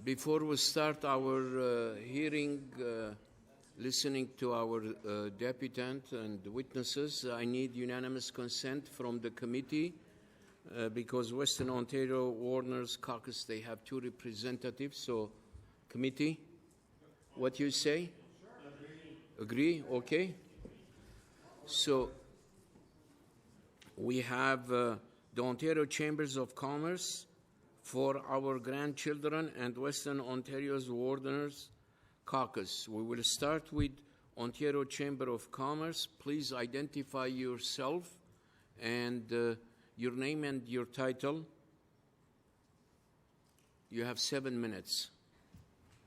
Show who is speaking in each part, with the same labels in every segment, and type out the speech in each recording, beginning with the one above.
Speaker 1: Before we start our hearing, listening to our deputant and witnesses, I need unanimous consent from the committee because Western Ontario Wardens Caucus, they have two representatives. So, committee, what you say? Agree? Okay. So, we have the Ontario Chambers of Commerce for our grandchildren and Western Ontario's Wardens Caucus. We will start with Ontario Chamber of Commerce. Please identify yourself and your name and your title. You have 7 minutes.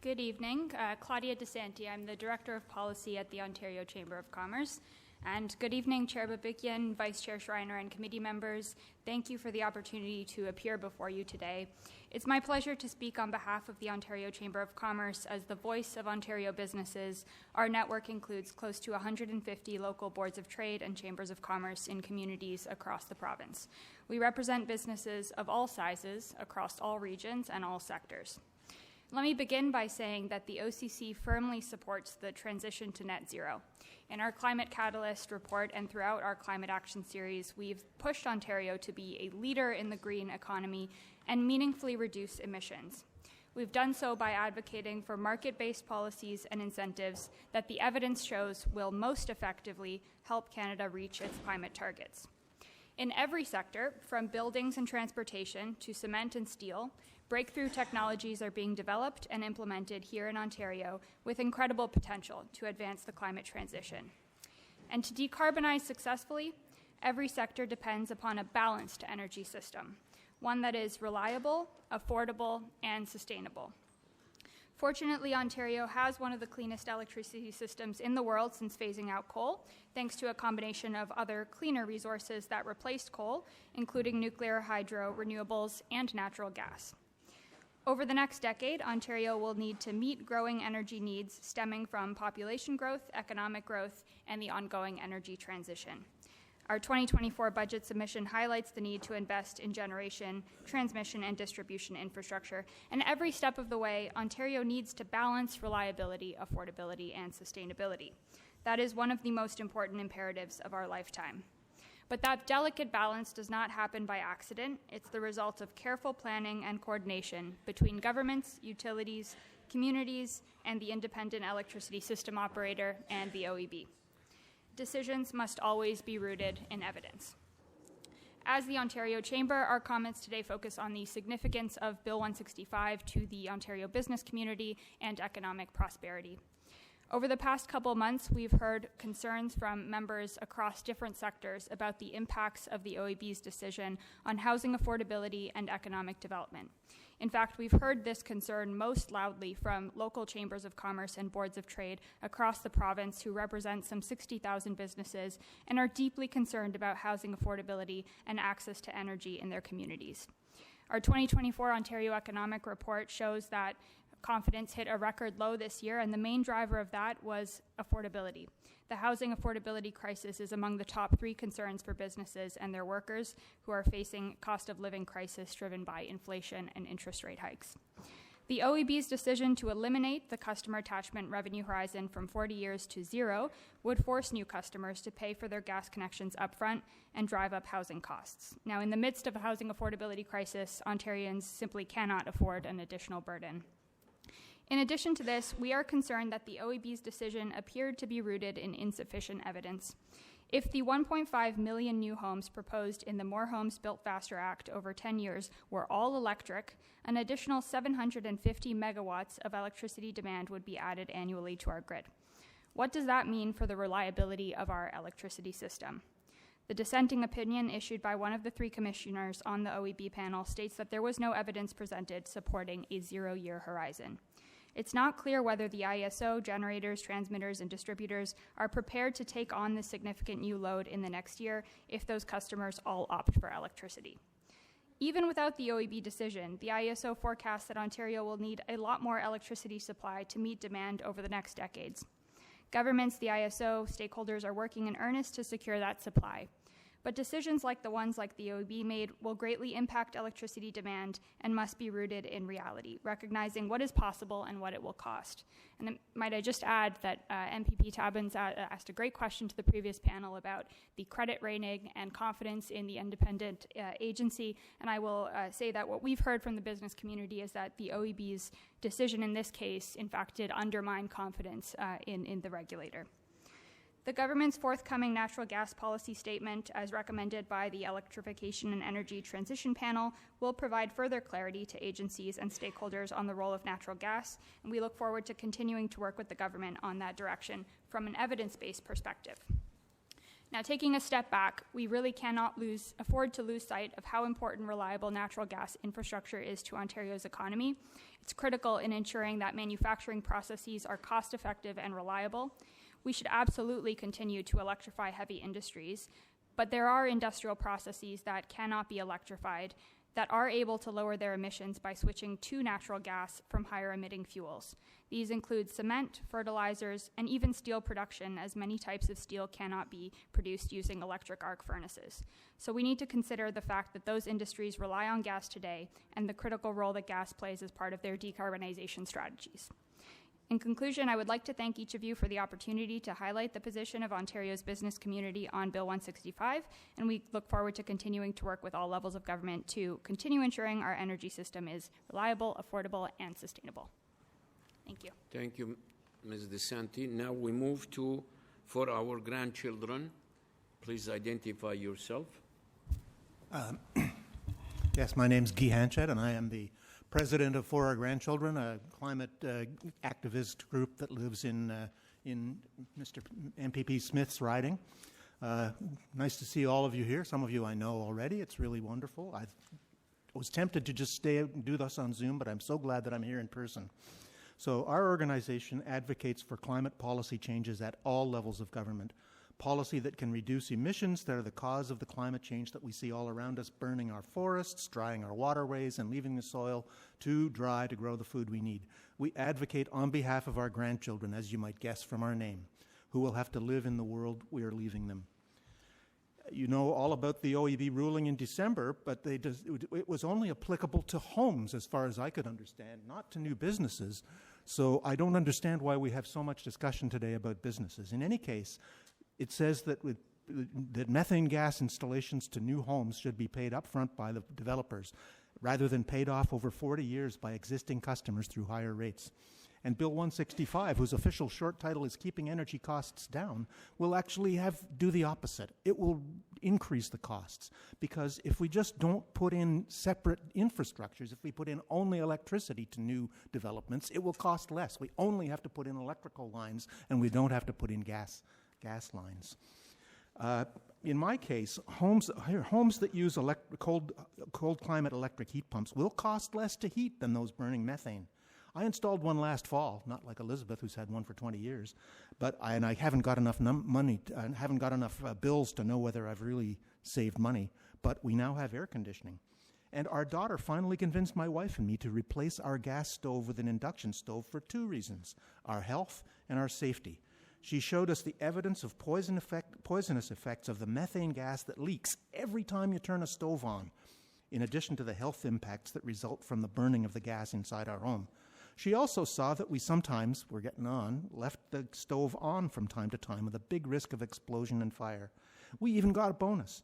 Speaker 2: Good evening. Claudia DeSanti. I'm the Director of Policy at the Ontario Chamber of Commerce. And good evening, Chair Babikian, Vice Chair Schreiner, and committee members. Thank you for the opportunity to appear before you today. It's my pleasure to speak on behalf of the Ontario Chamber of Commerce as the voice of Ontario businesses. Our network includes close to 150 local boards of trade and chambers of commerce in communities across the province. We represent businesses of all sizes across all regions and all sectors. Let me begin by saying that the OCC firmly supports the transition to net zero. In our Climate Catalyst report and throughout our climate action series, we've pushed Ontario to be a leader in the green economy and meaningfully reduce emissions. We've done so by advocating for market-based policies and incentives that the evidence shows will most effectively help Canada reach its climate targets. In every sector, from buildings and transportation to cement and steel, breakthrough technologies are being developed and implemented here in Ontario with incredible potential to advance the climate transition. And to decarbonize successfully, every sector depends upon a balanced energy system, one that is reliable, affordable, and sustainable. Fortunately, Ontario has one of the cleanest electricity systems in the world since phasing out coal, thanks to a combination of other cleaner resources that replaced coal, including nuclear, hydro, renewables, and natural gas. Over the next decade, Ontario will need to meet growing energy needs stemming from population growth, economic growth, and the ongoing energy transition. Our 2024 budget submission highlights the need to invest in generation, transmission, and distribution infrastructure. And every step of the way, Ontario needs to balance reliability, affordability, and sustainability. That is one of the most important imperatives of our lifetime. But that delicate balance does not happen by accident. It's the result of careful planning and coordination between governments, utilities, communities, and the independent electricity system operator and the OEB. Decisions must always be rooted in evidence. As the Ontario Chamber, our comments today focus on the significance of Bill 165 to the Ontario business community and economic prosperity. Over the past couple months, we've heard concerns from members across different sectors about the impacts of the OEB's decision on housing affordability and economic development. In fact, we've heard this concern most loudly from local chambers of commerce and boards of trade across the province who represent some 60,000 businesses and are deeply concerned about housing affordability and access to energy in their communities. Our 2024 Ontario Economic Report shows that confidence hit a record low this year, and the main driver of that was affordability. The housing affordability crisis is among the top 3 concerns for businesses and their workers who are facing cost of living crisis driven by inflation and interest rate hikes. The OEB's decision to eliminate the customer attachment revenue horizon from 40 years to 0 would force new customers to pay for their gas connections upfront and drive up housing costs. Now, in the midst of a housing affordability crisis, Ontarians simply cannot afford an additional burden. In addition to this, we are concerned that the OEB's decision appeared to be rooted in insufficient evidence. If the 1.5 million new homes proposed in the More Homes Built Faster Act over 10 years were all electric, an additional 750 megawatts of electricity demand would be added annually to our grid. What does that mean for the reliability of our electricity system? The dissenting opinion issued by one of the 3 commissioners on the OEB panel states that there was no evidence presented supporting a 0-year horizon. It's not clear whether the ISO, generators, transmitters, and distributors are prepared to take on this significant new load in the next year if those customers all opt for electricity. Even without the OEB decision, the ISO forecasts that Ontario will need a lot more electricity supply to meet demand over the next decades. Governments, the ISO, stakeholders are working in earnest to secure that supply. But decisions like the ones like the OEB made will greatly impact electricity demand and must be rooted in reality, recognizing what is possible and what it will cost. And might I just add that MPP Tabbins asked a great question to the previous panel about the credit rating and confidence in the independent agency. And I will say that what we've heard from the business community is that the OEB's decision in this case, in fact, did undermine confidence in the regulator. The government's forthcoming natural gas policy statement, as recommended by the Electrification and Energy Transition Panel, will provide further clarity to agencies and stakeholders on the role of natural gas, and we look forward to continuing to work with the government on that direction from an evidence-based perspective. Now, taking a step back, we really cannot afford to lose sight of how important reliable natural gas infrastructure is to Ontario's economy. It's critical in ensuring that manufacturing processes are cost-effective and reliable. We should absolutely continue to electrify heavy industries, but there are industrial processes that cannot be electrified that are able to lower their emissions by switching to natural gas from higher emitting fuels. These include cement, fertilizers, and even steel production, as many types of steel cannot be produced using electric arc furnaces. So we need to consider the fact that those industries rely on gas today and the critical role that gas plays as part of their decarbonization strategies. In conclusion, I would like to thank each of you for the opportunity to highlight the position of Ontario's business community on Bill 165, and we look forward to continuing to work with all levels of government to continue ensuring our energy system is reliable, affordable, and sustainable. Thank you.
Speaker 1: Thank you, Ms. DeSanti. Now we move to For Our Grandchildren. Please identify yourself.
Speaker 3: Yes, my name's Guy Hanchet, and I am the president of For Our Grandchildren, a climate activist group that lives in Mr. MPP Smith's riding. Nice to see all of you here. Some of you I know already. It's really wonderful. I was tempted to just stay and do this on Zoom, but I'm so glad that I'm here in person. So our organization advocates for climate policy changes at all levels of government. Policy that can reduce emissions that are the cause of the climate change that we see all around us, burning our forests, drying our waterways, and leaving the soil too dry to grow the food we need. We advocate on behalf of our grandchildren, as you might guess from our name, who will have to live in the world we are leaving them. You know all about the OEB ruling in December, but it was only applicable to homes, as far as I could understand, not to new businesses. So I don't understand why we have so much discussion today about businesses. In any case, it says that methane gas installations to new homes should be paid up front by the developers, rather than paid off over 40 years by existing customers through higher rates. And Bill 165, whose official short title is Keeping Energy Costs Down, will actually do the opposite. It will increase the costs, because if we just don't put in separate infrastructures, if we put in only electricity to new developments, it will cost less. We only have to put in electrical lines, and we don't have to put in gas lines. In my case, homes that use cold climate electric heat pumps will cost less to heat than those burning methane. I installed one last fall, not like Elizabeth, who's had one for 20 years, and I haven't got enough money, and haven't got enough bills to know whether I've really saved money, but we now have air conditioning. And our daughter finally convinced my wife and me to replace our gas stove with an induction stove for two reasons: our health and our safety. She showed us the evidence of poisonous effects of the methane gas that leaks every time you turn a stove on, in addition to the health impacts that result from the burning of the gas inside our home. She also saw that we sometimes, we're getting on, left the stove on from time to time with a big risk of explosion and fire. We even got a bonus.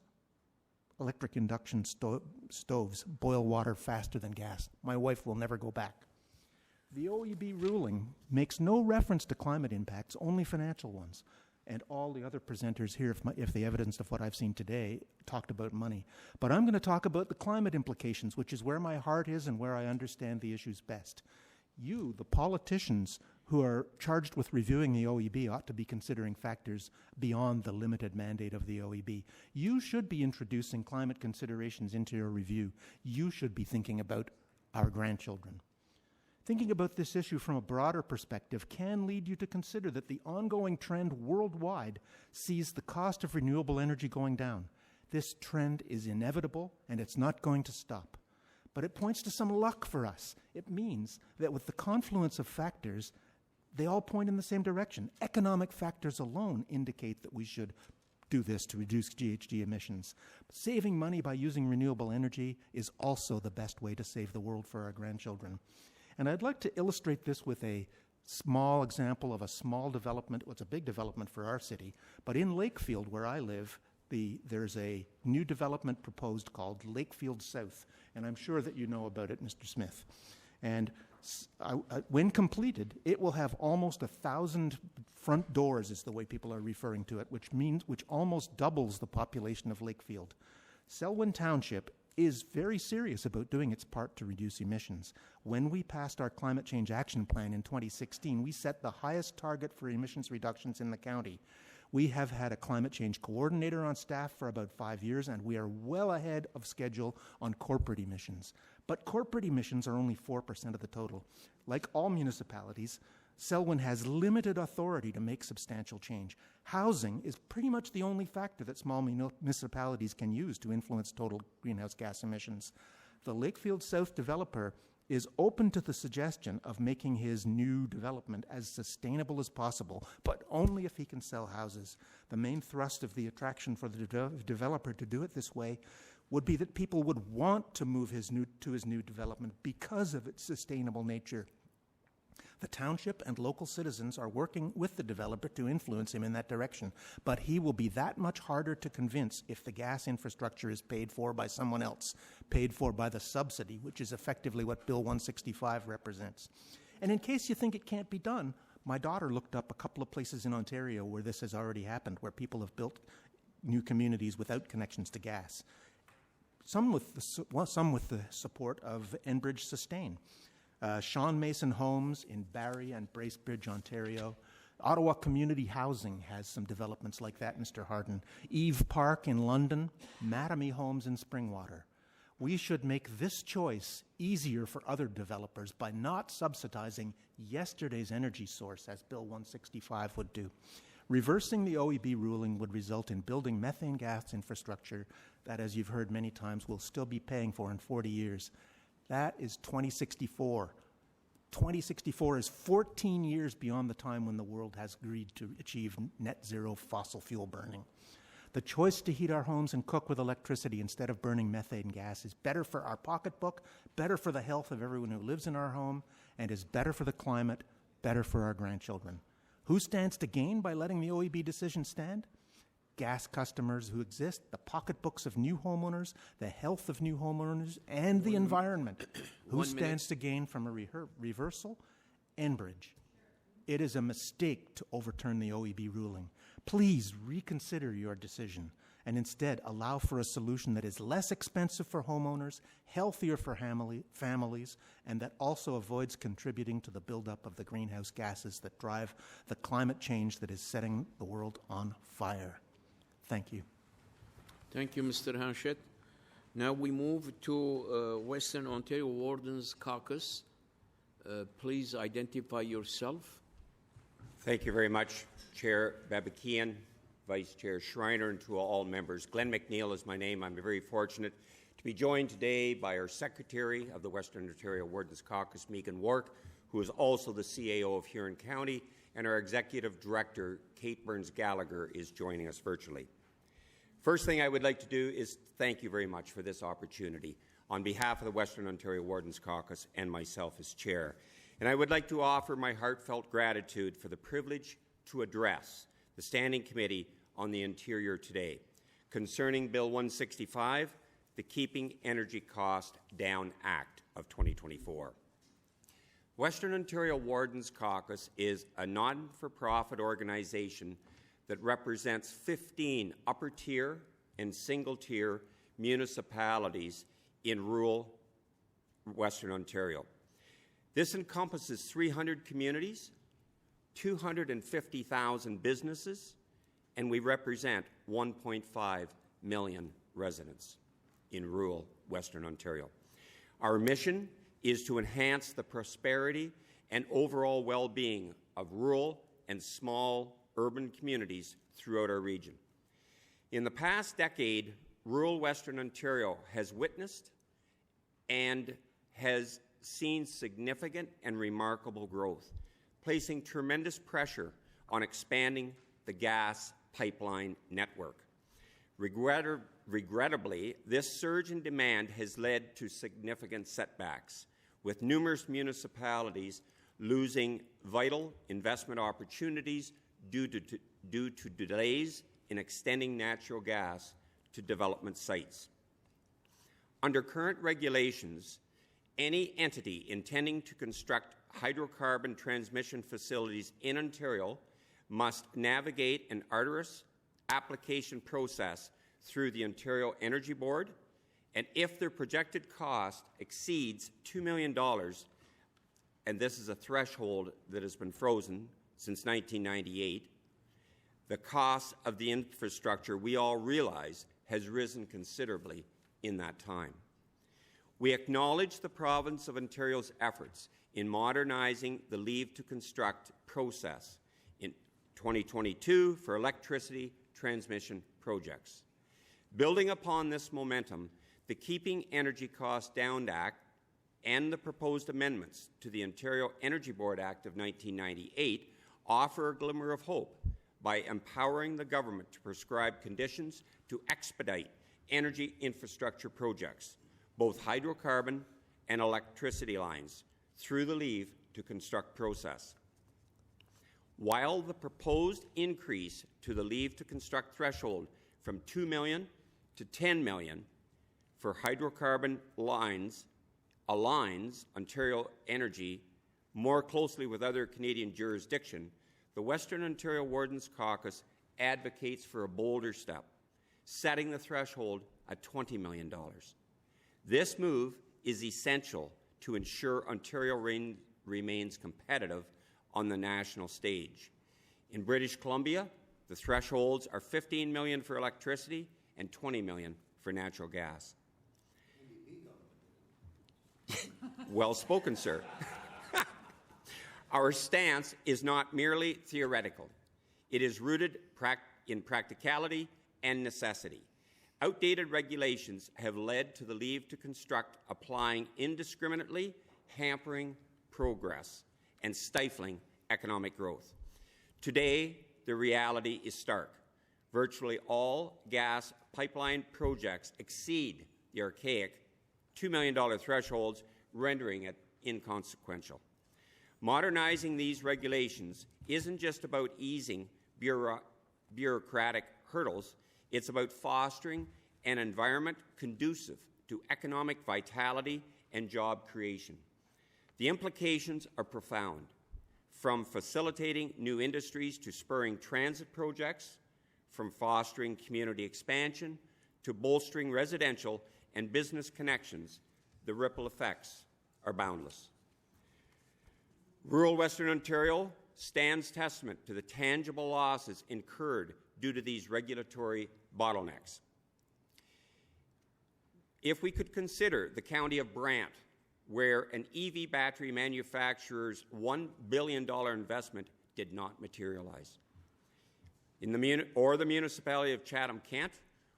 Speaker 3: Electric induction stoves boil water faster than gas. My wife will never go back. The OEB ruling makes no reference to climate impacts, only financial ones. And all the other presenters here, if the evidence of what I've seen today, talked about money. But I'm going to talk about the climate implications, which is where my heart is and where I understand the issues best. You, the politicians who are charged with reviewing the OEB, ought to be considering factors beyond the limited mandate of the OEB. You should be introducing climate considerations into your review. You should be thinking about our grandchildren. Thinking about this issue from a broader perspective can lead you to consider that the ongoing trend worldwide sees the cost of renewable energy going down. This trend is inevitable, and it's not going to stop. But it points to some luck for us. It means that with the confluence of factors, they all point in the same direction. Economic factors alone indicate that we should do this to reduce GHG emissions. Saving money by using renewable energy is also the best way to save the world for our grandchildren. And I'd like to illustrate this with a small example of a small development. Well, it's a big development for our city, but in Lakefield, where I live, there's a new development proposed called Lakefield South, and I'm sure that you know about it, Mr. Smith. And when completed, it will have almost 1,000 front doors, is the way people are referring to it, which almost doubles the population of Lakefield. Selwyn Township is very serious about doing its part to reduce emissions. When we passed our climate change action plan in 2016, we set the highest target for emissions reductions in the county. We have had a climate change coordinator on staff for about 5 years, and we are well ahead of schedule on corporate emissions. But corporate emissions are only 4% of the total. Like all municipalities, Selwyn has limited authority to make substantial change. Housing is pretty much the only factor that small municipalities can use to influence total greenhouse gas emissions. The Lakefield South developer is open to the suggestion of making his new development as sustainable as possible, but only if he can sell houses. The main thrust of the attraction for the developer to do it this way would be that people would want to move to his new development because of its sustainable nature. The township and local citizens are working with the developer to influence him in that direction, but he will be that much harder to convince if the gas infrastructure is paid for by someone else, paid for by the subsidy, which is effectively what Bill 165 represents. And in case you think it can't be done, my daughter looked up a couple of places in Ontario where this has already happened, where people have built new communities without connections to gas. Some with the support of Enbridge Sustain. Sean Mason Homes in Barrie and Bracebridge, Ontario. Ottawa Community Housing has some developments like that, Mr. Harden. Eve Park in London, Mattamy Homes in Springwater. We should make this choice easier for other developers by not subsidizing yesterday's energy source, as Bill 165 would do. Reversing the OEB ruling would result in building methane gas infrastructure that, as you've heard many times, we'll still be paying for in 40 years. That is 2064. 2064 is 14 years beyond the time when the world has agreed to achieve net zero fossil fuel burning. The choice to heat our homes and cook with electricity instead of burning methane gas is better for our pocketbook, better for the health of everyone who lives in our home, and is better for the climate, better for our grandchildren. Who stands to gain by letting the OEB decision stand? Gas customers who exist, the pocketbooks of new homeowners, the health of new homeowners, and the environment. Who stands to gain from a reversal? Enbridge. It is a mistake to overturn the OEB ruling. Please reconsider your decision and instead allow for a solution that is less expensive for homeowners, healthier for families, and that also avoids contributing to the buildup of the greenhouse gases that drive the climate change that is setting the world on fire. Thank you.
Speaker 1: Thank you, Mr. Hanchet. Now we move to Western Ontario Wardens Caucus. Please identify yourself.
Speaker 4: Thank you very much, Chair Babakian, Vice Chair Schreiner, and to all members. Glenn McNeil is my name. I'm very fortunate to be joined today by our Secretary of the Western Ontario Wardens Caucus, Megan Wark, who is also the CAO of Huron County, and our Executive Director, Kate Burns-Gallagher, is joining us virtually. First thing I would like to do is thank you very much for this opportunity on behalf of the Western Ontario Wardens Caucus and myself as Chair. And I would like to offer my heartfelt gratitude for the privilege to address the Standing Committee on the Interior today concerning Bill 165, the Keeping Energy Cost Down Act of 2024. Western Ontario Wardens Caucus is a non-for-profit organization that represents 15 upper-tier and single-tier municipalities in rural Western Ontario. This encompasses 300 communities, 250,000 businesses, and we represent 1.5 million residents in rural Western Ontario. Our mission is to enhance the prosperity and overall well-being of rural and small urban communities throughout our region. In the past decade, rural Western Ontario has witnessed and has seen significant and remarkable growth, placing tremendous pressure on expanding the gas pipeline network. Regrettably, this surge in demand has led to significant setbacks, with numerous municipalities losing vital investment opportunities due to delays in extending natural gas to development sites. Under current regulations, any entity intending to construct hydrocarbon transmission facilities in Ontario must navigate an arduous application process through the Ontario Energy Board, and if their projected cost exceeds $2 million, and this is a threshold that has been frozen since 1998, the cost of the infrastructure, we all realize, has risen considerably in that time. We acknowledge the province of Ontario's efforts in modernizing the leave to construct process in 2022 for electricity transmission projects. Building upon this momentum, the Keeping Energy Costs Down Act and the proposed amendments to the Ontario Energy Board Act of 1998 offer a glimmer of hope by empowering the government to prescribe conditions to expedite energy infrastructure projects, both hydrocarbon and electricity lines, through the leave to construct process. While the proposed increase to the leave to construct threshold from $2 million to $10 million for hydrocarbon lines aligns Ontario Energy more closely with other Canadian jurisdictions, the Western Ontario Wardens Caucus advocates for a bolder step, setting the threshold at $20 million. This move is essential to ensure Ontario remains competitive on the national stage. In British Columbia, the thresholds are $15 million for electricity and $20 million for natural gas. Well spoken, sir. Our stance is not merely theoretical. It is rooted in practicality and necessity. Outdated regulations have led to the leave to construct applying indiscriminately, hampering progress and stifling economic growth. Today, the reality is stark. Virtually all gas pipeline projects exceed the archaic $2 million thresholds, rendering it inconsequential. Modernizing these regulations isn't just about easing bureaucratic hurdles, it's about fostering an environment conducive to economic vitality and job creation. The implications are profound, from facilitating new industries to spurring transit projects, from fostering community expansion to bolstering residential and business connections. The ripple effects are boundless. Rural Western Ontario stands testament to the tangible losses incurred due to these regulatory bottlenecks. If we could consider the county of Brant, where an EV battery manufacturer's $1 billion investment did not materialize, or the municipality of Chatham-Kent,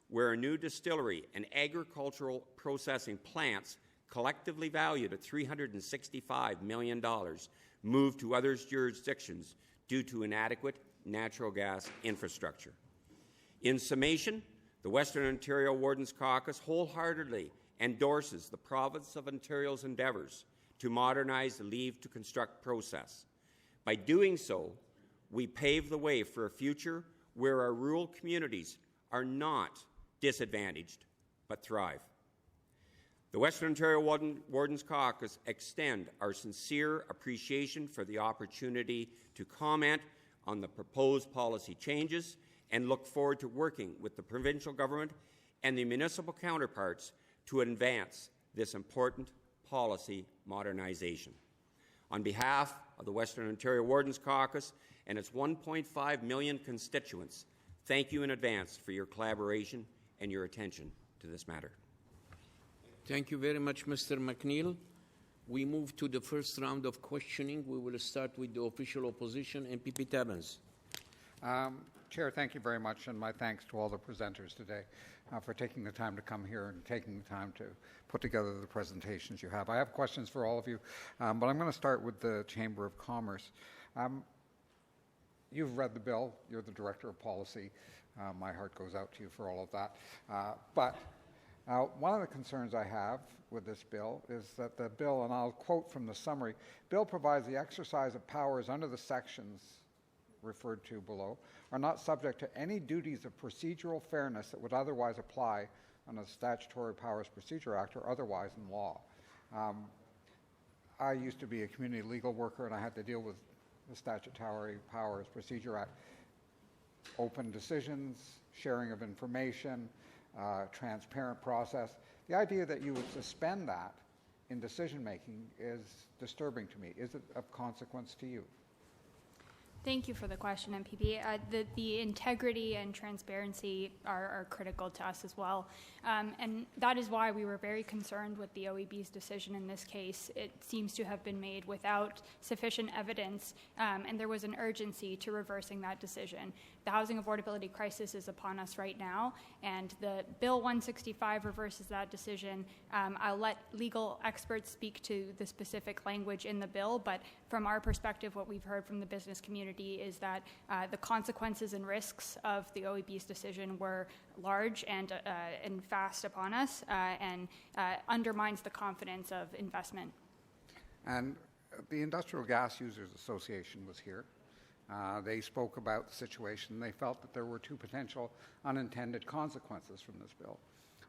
Speaker 4: where a new distillery and agricultural processing plants collectively valued at $365 million moved to other jurisdictions due to inadequate natural gas infrastructure. In summation, the Western Ontario Wardens Caucus wholeheartedly endorses the province of Ontario's endeavours to modernize the leave to construct process. By doing so, we pave the way for a future where our rural communities are not disadvantaged but thrive. The Western Ontario Wardens Caucus extend our sincere appreciation for the opportunity to comment on the proposed policy changes and look forward to working with the provincial government and the municipal counterparts to advance this important policy modernization. On behalf of the Western Ontario Wardens Caucus and its 1.5 million constituents, thank you in advance for your collaboration and your attention to this matter.
Speaker 1: Thank you very much, Mr. McNeil. We move to the first round of questioning. We will start with the official opposition, MPP Tabbins.
Speaker 5: Chair, thank you very much, and my thanks to all the presenters today for taking the time to come here and taking the time to put together the presentations you have. I have questions for all of you, but I'm going to start with the Chamber of Commerce. you've read the bill. You're the Director of Policy. My heart goes out to you for all of that. But one of the concerns I have with this bill is that the bill, and I'll quote from the summary, bill provides the exercise of powers under the sections referred to below are not subject to any duties of procedural fairness that would otherwise apply under the Statutory Powers Procedure Act or otherwise in law. I used to be a community legal worker, and I had to deal with the Statutory Powers Procedure Act. Open decisions, sharing of information, transparent process. The idea that you would suspend that in decision-making is disturbing to me. Is it of consequence to you?
Speaker 2: Thank you for the question, MPP. The integrity and transparency are critical to us as well. And that is why we were very concerned with the OEB's decision in this case. It seems to have been made without sufficient evidence, and there was an urgency to reversing that decision. The housing affordability crisis is upon us right now, and the Bill 165 reverses that decision. I'll let legal experts speak to the specific language in the bill, but from our perspective, what we've heard from the business community is that the consequences and risks of the OEB's decision were large and fast upon us, and undermines the confidence of investment.
Speaker 5: And the Industrial Gas Users Association was here. They spoke about the situation. They felt that there were two potential unintended consequences from this bill.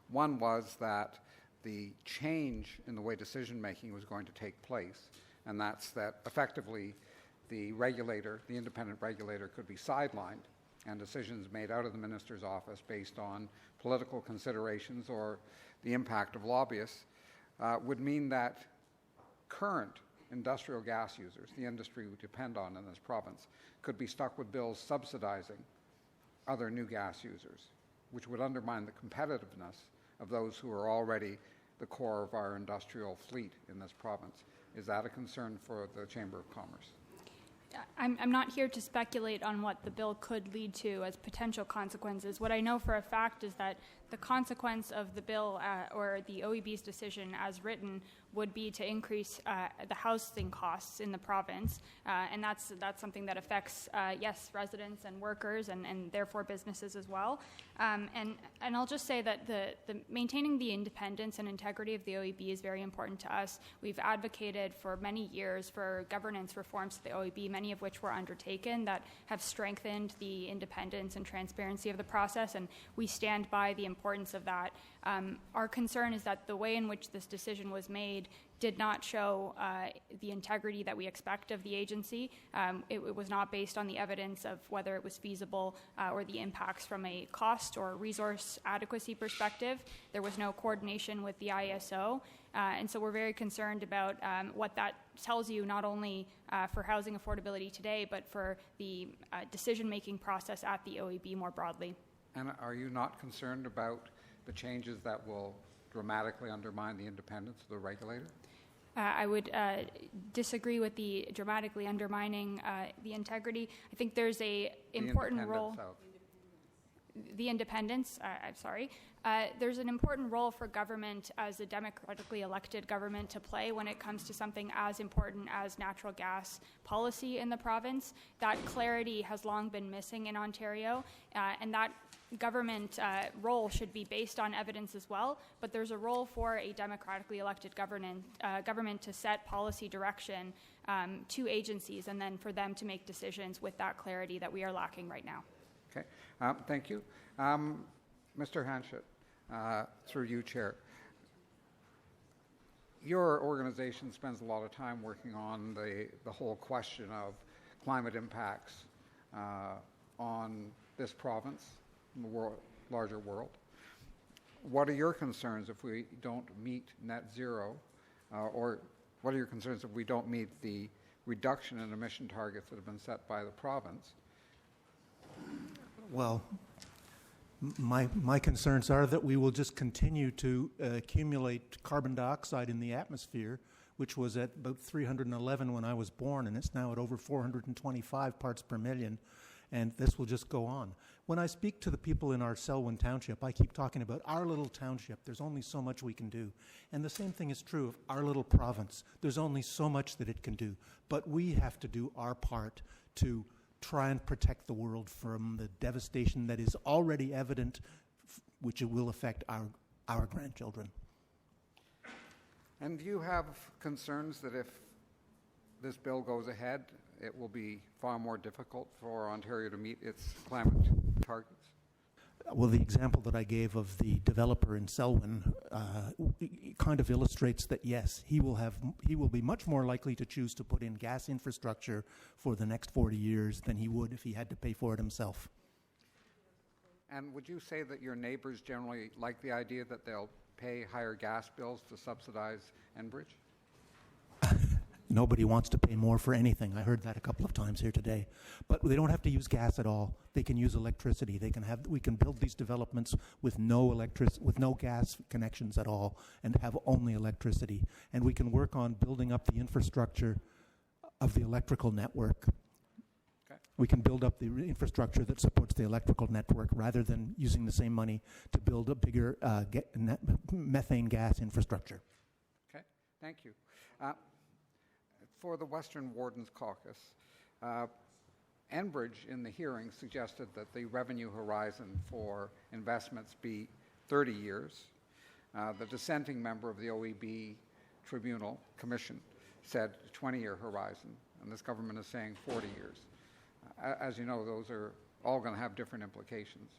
Speaker 5: One was that the change in the way decision-making was going to take place, and that's that effectively the regulator, the independent regulator, could be sidelined and decisions made out of the minister's office based on political considerations or the impact of lobbyists would mean that current industrial gas users, the industry we depend on in this province, could be stuck with bills subsidizing other new gas users, which would undermine the competitiveness of those who are already the core of our industrial fleet in this province. Is that a concern for the Chamber of Commerce?
Speaker 2: I'm not here to speculate on what the bill could lead to as potential consequences. What I know for a fact is that the consequence of the bill or the OEB's decision as written would be to increase the housing costs in the province, and that's something that affects, yes, residents and workers and therefore businesses as well. And I'll just say that the maintaining the independence and integrity of the OEB is very important to us. We've advocated for many years for governance reforms to the OEB, many of which were undertaken that have strengthened the independence and transparency of the process, and we stand by the importance of that. Our concern is that the way in which this decision was made did not show the integrity that we expect of the agency. It was not based on the evidence of whether it was feasible or the impacts from a cost or resource adequacy perspective. There was no coordination with the ISO, and so we're very concerned about what that tells you, not only for housing affordability today, but for the decision-making process at the OEB more broadly.
Speaker 5: And are you not concerned about the changes that will dramatically undermine the independence of the regulator?
Speaker 2: I would disagree with the dramatically undermining the integrity. I think there's a important role. The independence, I'm sorry. There's an important role for government as a democratically elected government to play when it comes to something as important as natural gas policy in the province. That clarity has long been missing in Ontario, and that government role should be based on evidence as well, but there's a role for a democratically elected government to set policy direction to agencies and then for them to make decisions with that clarity that we are lacking right now.
Speaker 5: Okay, thank you. Mr. Hanchet, through you, Chair. Your organization spends a lot of time working on the whole question of climate impacts on this province, the larger world. What are your concerns if we don't meet net zero, or what are your concerns if we don't meet the reduction in emission targets that have been set by the province?
Speaker 3: Well, my concerns are that we will just continue to accumulate carbon dioxide in the atmosphere, which was at about 311 when I was born, and it's now at over 425 parts per million. And this will just go on. When I speak to the people in our Selwyn Township, I keep talking about our little township. There's only so much we can do. And the same thing is true of our little province. There's only so much that it can do. But we have to do our part to try and protect the world from the devastation that is already evident, which it will affect our grandchildren.
Speaker 5: And do you have concerns that if this bill goes ahead, it will be far more difficult for Ontario to meet its climate targets?
Speaker 3: Well, the example that I gave of the developer in Selwyn kind of illustrates that, yes, he will be much more likely to choose to put in gas infrastructure for the next 40 years than he would if he had to pay for it himself.
Speaker 5: And would you say that your neighbors generally like the idea that they'll pay higher gas bills to subsidize Enbridge?
Speaker 3: Nobody wants to pay more for anything. I heard that a couple of times here today. But they don't have to use gas at all. They can use electricity. We can build these developments with no gas connections at all and have only electricity. And we can work on building up the infrastructure of the electrical network.
Speaker 5: Okay.
Speaker 3: We can build up the infrastructure that supports the electrical network rather than using the same money to build a bigger methane gas infrastructure.
Speaker 5: Okay, thank you. For the Western Wardens Caucus, Enbridge in the hearing suggested that the revenue horizon for investments be 30 years. The dissenting member of the OEB Tribunal Commission said 20-year horizon, and this government is saying 40 years. As you know, those are all going to have different implications.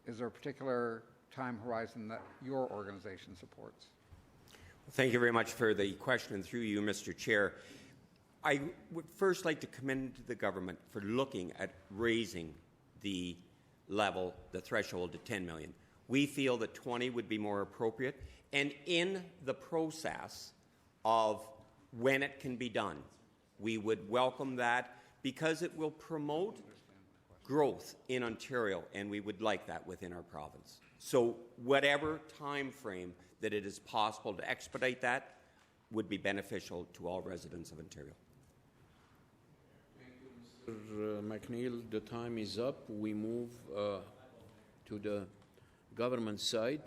Speaker 5: Is there a particular time horizon that your organization supports?
Speaker 4: Thank you very much for the question, and through you, Mr. Chair. I would first like to commend the government for looking at raising the level, the threshold to 10 million. We feel that 20 would be more appropriate, and in the process of when it can be done, we would welcome that because it will promote growth in Ontario, and we would like that within our province. So whatever time frame that it is possible to expedite that would be beneficial to all residents of Ontario.
Speaker 1: Thank you, Mr. McNeil. The time is up. We move to the government side.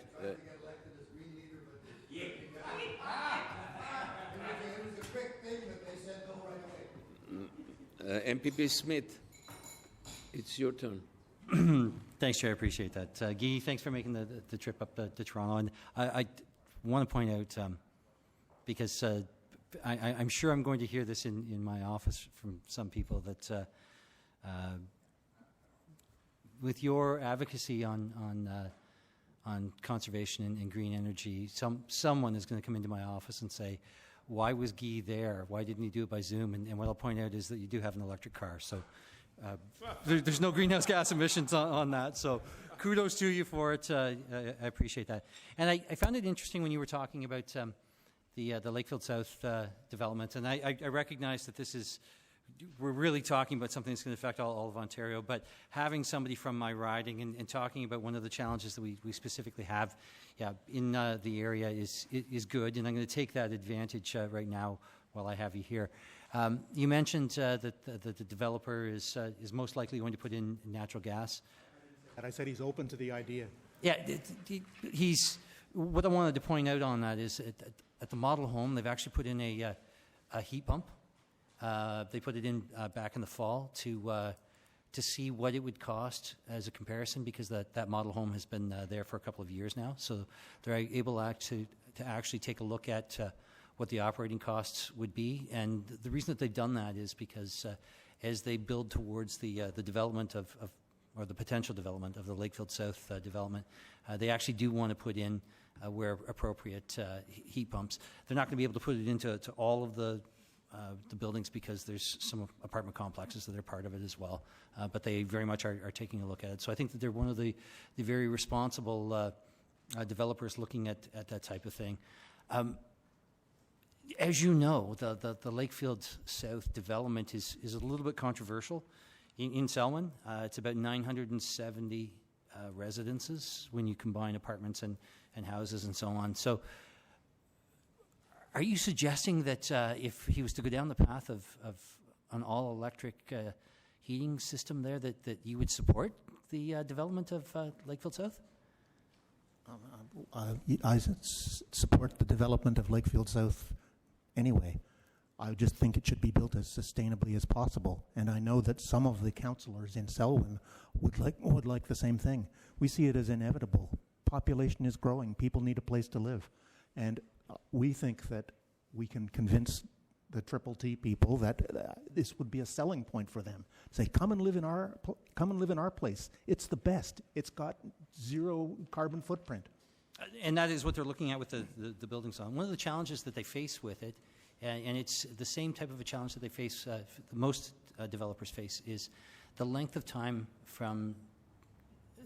Speaker 1: MPP Smith, it's your turn.
Speaker 6: Thanks, Chair. I appreciate that. Guy, thanks for making the trip up to Toronto. And I want to point out, because I'm sure I'm going to hear this in my office from some people, that with your advocacy on conservation and green energy, someone is going to come into my office and say, why was Guy there? Why didn't he do it by Zoom? And what I'll point out is that you do have an electric car. So there's no greenhouse gas emissions on that. So kudos to you for it. I appreciate that. And I found it interesting when you were talking about the Lakefield South development. And I recognize that we're really talking about something that's going to affect all of Ontario. But having somebody from my riding and talking about one of the challenges that we specifically have in the area is good. And I'm going to take that advantage right now while I have you here. You mentioned that the developer is most likely going to put in natural gas.
Speaker 3: And I said he's open to the idea.
Speaker 6: Yeah, what I wanted to point out on that is at the model home, they've actually put in a heat pump. They put it in back in the fall to see what it would cost as a comparison, because that model home has been there for a couple of years now. So they're able to actually take a look at what the operating costs would be. And the reason that they've done that is because as they build towards the development or the potential development of the Lakefield South development, they actually do want to put in, where appropriate, heat pumps. They're not going to be able to put it into all of the buildings because there's some apartment complexes that are part of it as well. But they very much are taking a look at it. So I think that they're one of the very responsible developers looking at that type of thing. As you know, the Lakefield South development is a little bit controversial in Selwyn. It's about 970 residences when you combine apartments and houses and so on. So are you suggesting that if he was to go down the path of an all-electric heating system there, that you would support the development of Lakefield South?
Speaker 3: I support the development of Lakefield South anyway. I just think it should be built as sustainably as possible. And I know that some of the councillors in Selwyn would like the same thing. We see it as inevitable. Population is growing. People need a place to live. And we think that we can convince the Triple T people that this would be a selling point for them. Say, come and live in our place. It's the best. It's got zero carbon footprint.
Speaker 6: And that is what they're looking at with the building zone. One of the challenges that they face with it, and it's the same type of a challenge that they face, most developers face, is the length of time from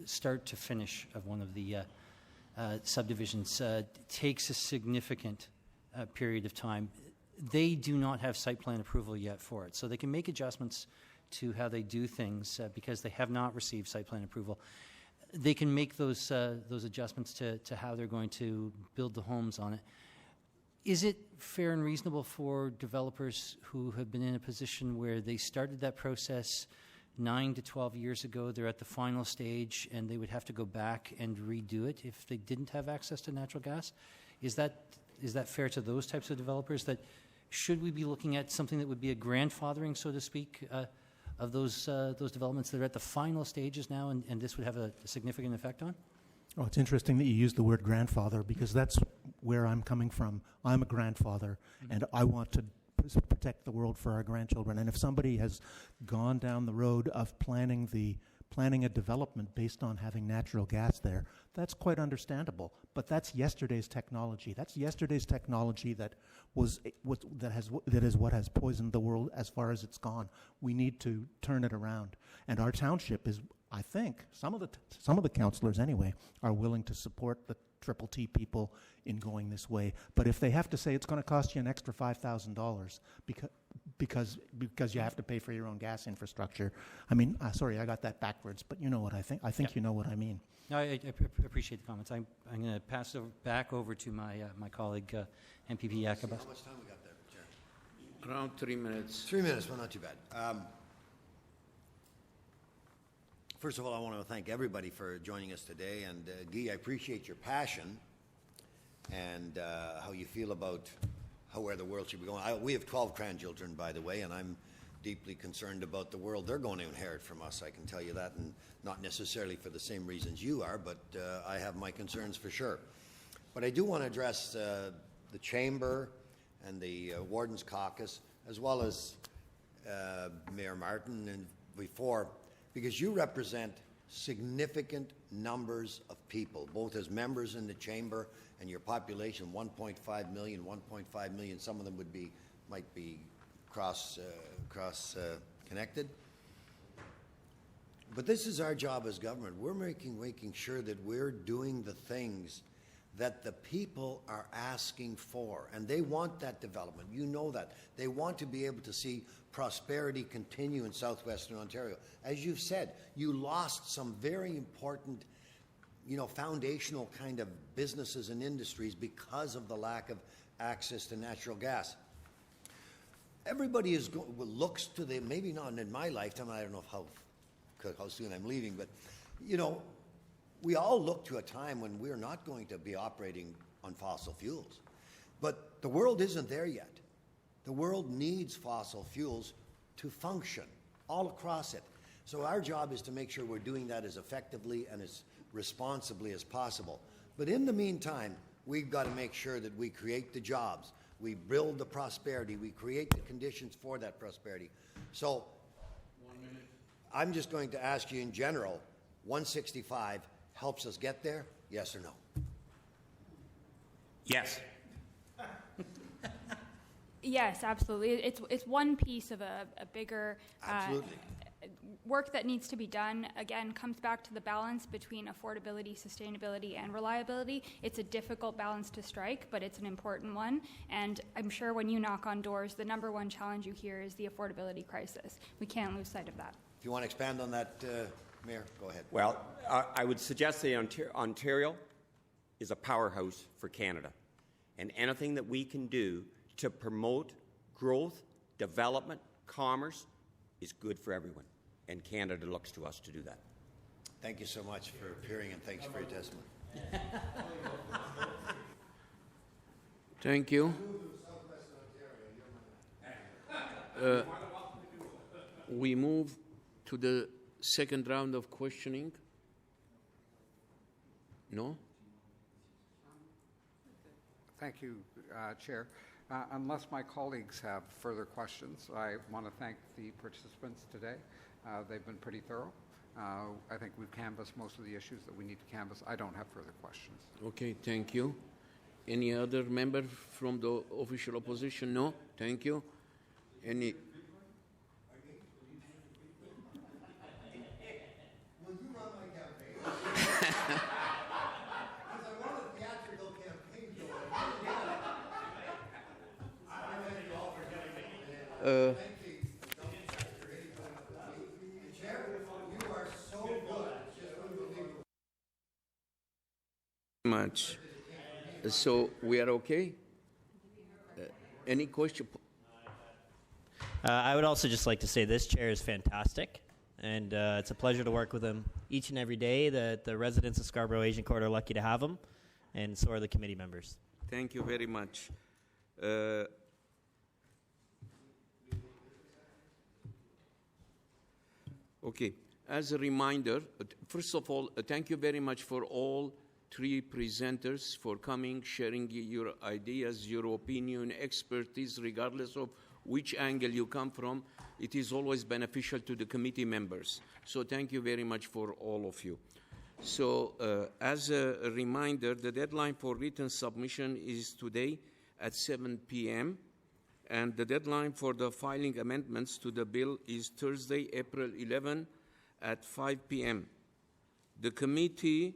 Speaker 6: start to finish of one of the subdivisions takes a significant period of time. They do not have site plan approval yet for it, so they can make adjustments to how they do things because they have not received site plan approval. They can make those adjustments to how they're going to build the homes on it. Is it fair and reasonable for developers who have been in a position where they started that process 9 to 12 years ago, they're at the final stage, and they would have to go back and redo it if they didn't have access to natural gas? Is that fair to those types of developers? That should we be looking at something that would be a grandfathering, so to speak, of those developments that are at the final stages now, and this would have a significant effect on?
Speaker 3: Oh, it's interesting that you use the word grandfather, because that's where I'm coming from. I'm a grandfather, and I want to protect the world for our grandchildren. And if somebody has gone down the road of planning a development based on having natural gas there, that's quite understandable. But that's yesterday's technology. That's yesterday's technology that is what has poisoned the world as far as it's gone. We need to turn it around. And our township is, I think, some of the councillors anyway are willing to support the Triple T people in going this way. But if they have to say it's going to cost you an extra $5,000 because you have to pay for your own gas infrastructure, I mean, sorry, I got that backwards, but you know what I think. I think you know what I mean.
Speaker 6: No, I appreciate the comments. I'm going to pass back over to my colleague, MPP Yakaba.
Speaker 7: How much time we got there, Chair?
Speaker 1: Around 3 minutes.
Speaker 7: 3 minutes, well, not too bad. First of all, I want to thank everybody for joining us today. And Guy, I appreciate your passion and how you feel about where the world should be going. We have 12 grandchildren, by the way, and I'm deeply concerned about the world they're going to inherit from us. I can tell you that, and not necessarily for the same reasons you are, but I have my concerns for sure. But I do want to address the Chamber and the Wardens Caucus, as well as Mayor Martin and before, because you represent significant numbers of people, both as members in the Chamber and your population, 1.5 million, 1.5 million. Some of them might be cross connected. But this is our job as government. We're making sure that we're doing the things that the people are asking for, and they want that development. You know that. They want to be able to see prosperity continue in southwestern Ontario. As you've said, you lost some very important, foundational kind of businesses and industries because of the lack of access to natural gas. Everybody looks to maybe not in my lifetime, I don't know how soon I'm leaving, but, we all look to a time when we're not going to be operating on fossil fuels. But the world isn't there yet. The world needs fossil fuels to function all across it. So our job is to make sure we're doing that as effectively and as responsibly as possible. But in the meantime, we've got to make sure that we create the jobs, we build the prosperity, we create the conditions for that prosperity. So I'm just going to ask you in general, 165 helps us get there, yes or no?
Speaker 4: Yes.
Speaker 2: Yes, absolutely. It's one piece of a bigger work that needs to be done. Again, comes back to the balance between affordability, sustainability, and reliability. It's a difficult balance to strike, but it's an important one. And I'm sure when you knock on doors, the number one challenge you hear is the affordability crisis. We can't lose sight of that.
Speaker 7: If you want to expand on that, Mayor, go ahead.
Speaker 4: Well, I would suggest that Ontario is a powerhouse for Canada, and anything that we can do to promote growth, development, commerce is good for everyone, and Canada looks to us to do that.
Speaker 7: Thank you so much for appearing, and thanks for your testimony.
Speaker 1: Thank you. We move to the second round of questioning. No?
Speaker 5: Thank you, Chair. Unless my colleagues have further questions, I want to thank the participants today. They've been pretty thorough. I think we've canvassed most of the issues that we need to canvass. I don't have further questions.
Speaker 1: Okay, thank you. Any other member from the official opposition? No? Thank you. Any?
Speaker 7: Will you run my campaign? Because I want a theatrical campaign going. I thank you all for getting me. Chair, you are so good. Just unbelievable.
Speaker 1: Much. So we are okay? Any question?
Speaker 8: I would also just like to say this chair is fantastic, and it's a pleasure to work with him each and every day. The residents of Scarborough Asian Court are lucky to have him, and so are the committee members.
Speaker 1: Thank you very much. Okay, as a reminder, first of all, thank you very much for all three presenters for coming, sharing your ideas, your opinion, expertise, regardless of which angle you come from. It is always beneficial to the committee members. So thank you very much for all of you. So as a reminder, the deadline for written submission is today at 7 p.m. and the deadline for the filing amendments to the bill is Thursday, April 11 at 5 p.m. The committee,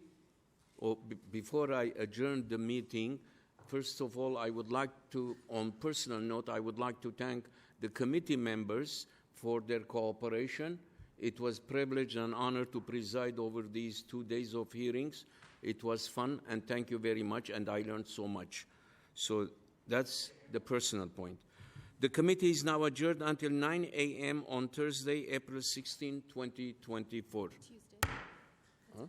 Speaker 1: before I adjourn the meeting, first of all, I would like to, on personal note, I would like to thank the committee members for their cooperation. It was a privilege and honor to preside over these 2 days of hearings. It was fun, and thank you very much, and I learned so much. So that's the personal point. The committee is now adjourned until 9 a.m. on Thursday, April 16, 2024.
Speaker 2: Tuesday.
Speaker 1: Huh?